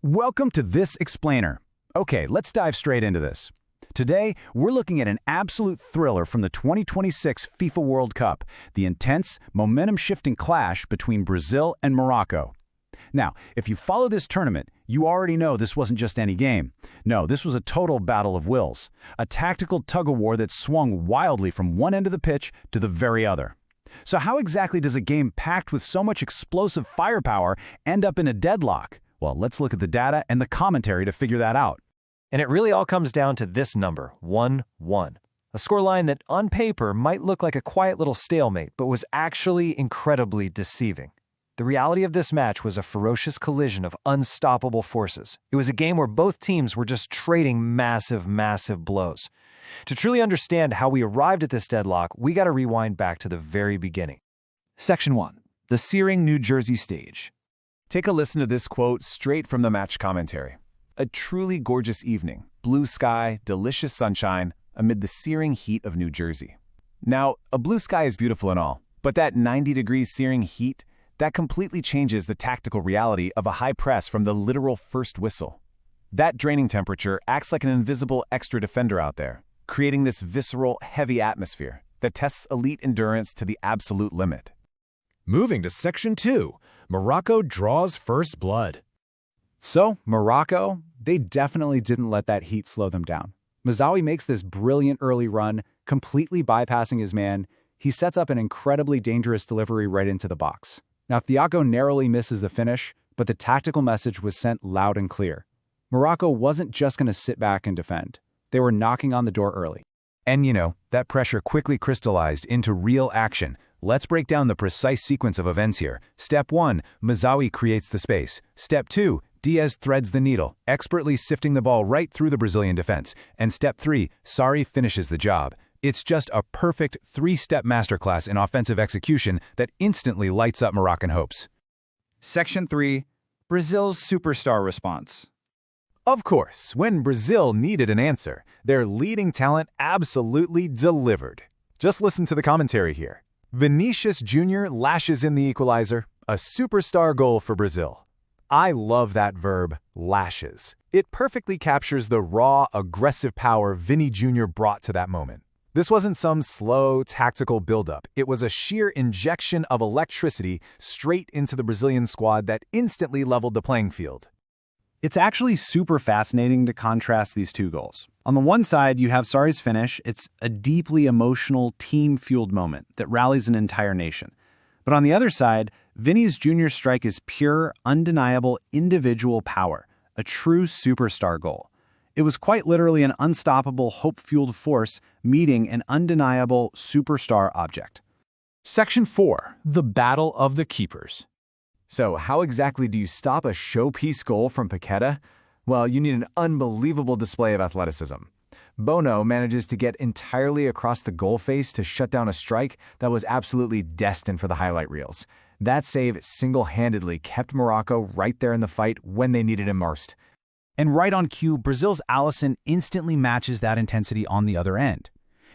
Welcome to This Explainer. Okay, let's dive straight into this. Today, we're looking at an absolute thriller from the 2026 FIFA World Cup, the intense, momentum-shifting clash between Brazil and Morocco. Now, if you follow this tournament, you already know this wasn't just any game. No, this was a total battle of wills, a tactical tug-of-war that swung wildly from one end of the pitch to the very other. So how exactly does a game packed with so much explosive firepower end up in a deadlock? Well, let's look at the data and the commentary to figure that out. And it really all comes down to this number, 1-1. A scoreline that on paper might look like a quiet little stalemate, but was actually incredibly deceiving. The reality of this match was a ferocious collision of unstoppable forces. It was a game where both teams were just trading massive blows. To truly understand how we arrived at this deadlock, we got to rewind back to the very beginning. Section 1. The searing New Jersey stage. Take a listen to this quote straight from the match commentary. A truly gorgeous evening, blue sky, delicious sunshine, amid the searing heat of New Jersey. Now, a blue sky is beautiful and all, but that 90-degree searing heat, that completely changes the tactical reality of a high press from the literal first whistle. That draining temperature acts like an invisible extra defender out there, creating this visceral, heavy atmosphere that tests elite endurance to the absolute limit. Moving to Section 2, Morocco draws first blood. So, Morocco, they definitely didn't let that heat slow them down. Mazraoui makes this brilliant early run, completely bypassing his man. He sets up an incredibly dangerous delivery right into the box. Now, Thiago narrowly misses the finish, but the tactical message was sent loud and clear. Morocco wasn't just going to sit back and defend. They were knocking on the door early. And that pressure quickly crystallized into real action. Let's break down the precise sequence of events here. Step 1, Mazraoui creates the space. Step 2, Diaz threads the needle, expertly sifting the ball right through the Brazilian defense. And Step 3, Sarri finishes the job. It's just a perfect three-step masterclass in offensive execution that instantly lights up Moroccan hopes. Section 3. Brazil's superstar response. Of course, when Brazil needed an answer, their leading talent absolutely delivered. Just listen to the commentary here. Vinícius Júnior lashes in the equalizer, a superstar goal for Brazil. I love that verb, lashes. It perfectly captures the raw, aggressive power Vini Jr. brought to that moment. This wasn't some slow, tactical buildup. It was a sheer injection of electricity straight into the Brazilian squad that instantly leveled the playing field. It's actually super fascinating to contrast these two goals. On the one side, you have Sarri's finish. It's a deeply emotional, team-fueled moment that rallies an entire nation. But on the other side, Vinícius Júnior's strike is pure, undeniable individual power, a true superstar goal. It was quite literally an unstoppable, hope-fueled force meeting an undeniable superstar object. Section 4. The Battle of the Keepers. So how exactly do you stop a showpiece goal from Paqueta? Well, you need an unbelievable display of athleticism. Bono manages to get entirely across the goal face to shut down a strike that was absolutely destined for the highlight reels. That save single-handedly kept Morocco right there in the fight when they needed him most. And right on cue, Brazil's Alisson instantly matches that intensity on the other end.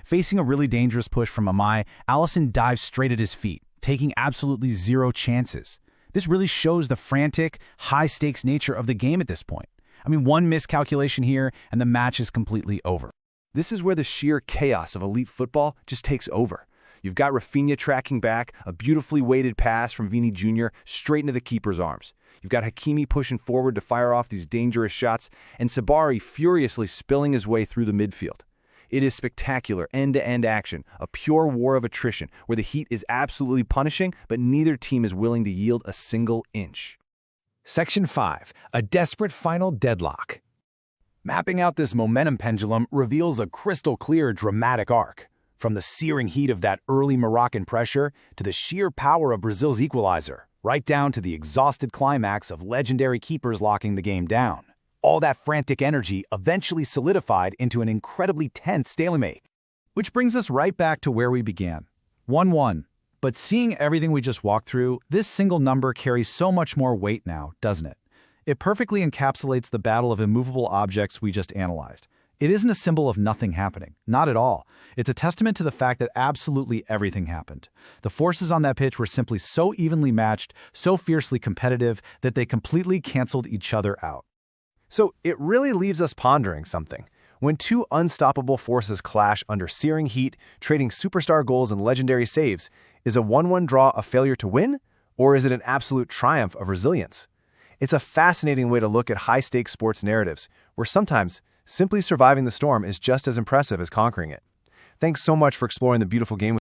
Facing a really dangerous push from Amai, Alisson dives straight at his feet, taking absolutely zero chances. This really shows the frantic, high-stakes nature of the game at this point. I mean, one miscalculation here, and the match is completely over. This is where the sheer chaos of elite football just takes over. You've got Rafinha tracking back, a beautifully weighted pass from Vini Jr. straight into the keeper's arms. You've got Hakimi pushing forward to fire off these dangerous shots, and Saibari furiously spilling his way through the midfield. It is spectacular end-to-end action, a pure war of attrition, where the heat is absolutely punishing, but neither team is willing to yield a single inch. Section 5. A desperate final deadlock. Mapping out this momentum pendulum reveals a crystal-clear dramatic arc. From the searing heat of that early Moroccan pressure to the sheer power of Brazil's equalizer, right down to the exhausted climax of legendary keepers locking the game down. All that frantic energy eventually solidified into an incredibly tense stalemate. Which brings us right back to where we began. 1-1. But seeing everything we just walked through, this single number carries so much more weight now, doesn't it? It perfectly encapsulates the battle of immovable objects we just analyzed. It isn't a symbol of nothing happening. Not at all. It's a testament to the fact that absolutely everything happened. The forces on that pitch were simply so evenly matched, so fiercely competitive, that they completely canceled each other out. So it really leaves us pondering something. When two unstoppable forces clash under searing heat, trading superstar goals and legendary saves, is a 1-1 draw a failure to win, or is it an absolute triumph of resilience? It's a fascinating way to look at high-stakes sports narratives, where sometimes simply surviving the storm is just as impressive as conquering it. Thanks so much for exploring the beautiful game